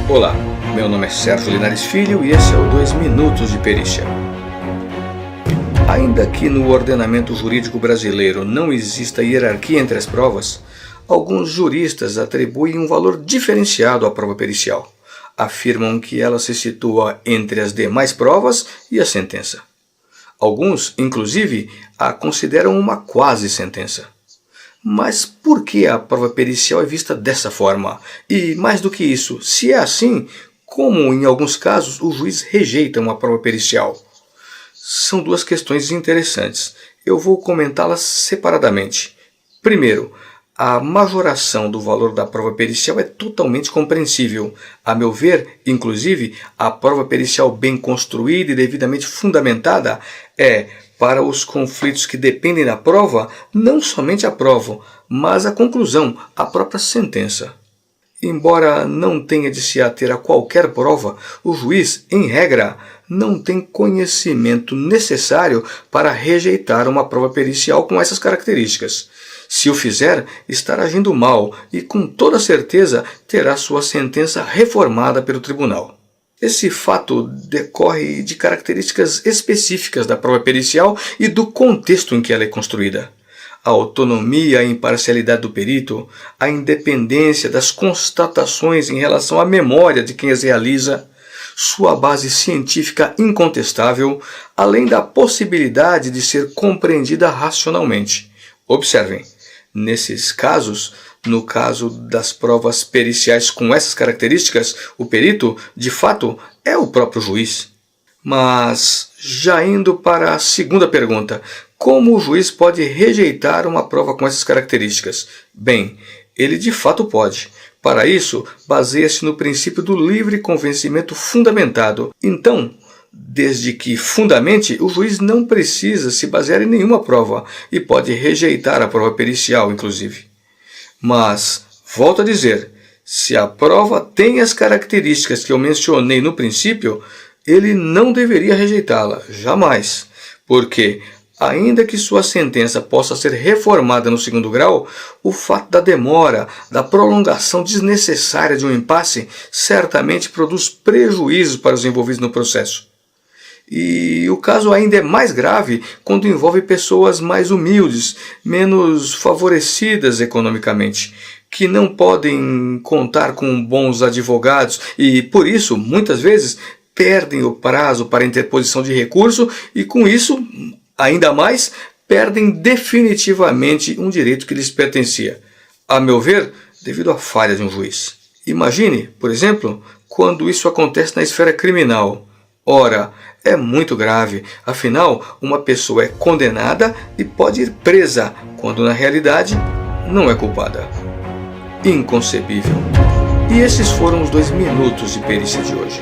Olá, meu nome é Sérgio Linares Filho e esse é o 2 Minutos de Perícia. Ainda que no ordenamento jurídico brasileiro não exista hierarquia entre as provas, alguns juristas atribuem um valor diferenciado à prova pericial. Afirmam que ela se situa entre as demais provas e a sentença. Alguns, inclusive, a consideram uma quase-sentença. Mas por que a prova pericial é vista dessa forma? E, mais do que isso, se é assim, como em alguns casos o juiz rejeita uma prova pericial? São duas questões interessantes. Eu vou comentá-las separadamente. Primeiro, a majoração do valor da prova pericial é totalmente compreensível. A meu ver, inclusive, a prova pericial bem construída e devidamente fundamentada é, para os conflitos que dependem da prova, não somente a prova, mas a conclusão, a própria sentença. Embora não tenha de se ater a qualquer prova, o juiz, em regra, não tem conhecimento necessário para rejeitar uma prova pericial com essas características. Se o fizer, estará agindo mal e, com toda certeza, terá sua sentença reformada pelo tribunal. Esse fato decorre de características específicas da prova pericial e do contexto em que ela é construída. A autonomia e imparcialidade do perito, a independência das constatações em relação à memória de quem as realiza, sua base científica incontestável, além da possibilidade de ser compreendida racionalmente. Observem, nesses casos, no caso das provas periciais com essas características, o perito, de fato, é o próprio juiz. Mas, já indo para a segunda pergunta, como o juiz pode rejeitar uma prova com essas características? Bem, ele de fato pode. Para isso, baseia-se no princípio do livre convencimento fundamentado. Então, desde que fundamente, o juiz não precisa se basear em nenhuma prova e pode rejeitar a prova pericial, inclusive. Mas, volto a dizer, se a prova tem as características que eu mencionei no princípio, ele não deveria rejeitá-la, jamais, porque, ainda que sua sentença possa ser reformada no segundo grau, o fato da demora, da prolongação desnecessária de um impasse, certamente produz prejuízos para os envolvidos no processo. E o caso ainda é mais grave quando envolve pessoas mais humildes, menos favorecidas economicamente, que não podem contar com bons advogados e, por isso, muitas vezes, perdem o prazo para interposição de recurso e, com isso, ainda mais, perdem definitivamente um direito que lhes pertencia. A meu ver, devido à falha de um juiz. Imagine, por exemplo, quando isso acontece na esfera criminal. Ora, é muito grave, afinal, uma pessoa é condenada e pode ir presa, quando na realidade não é culpada. Inconcebível. E esses foram os 2 minutos de perícia de hoje.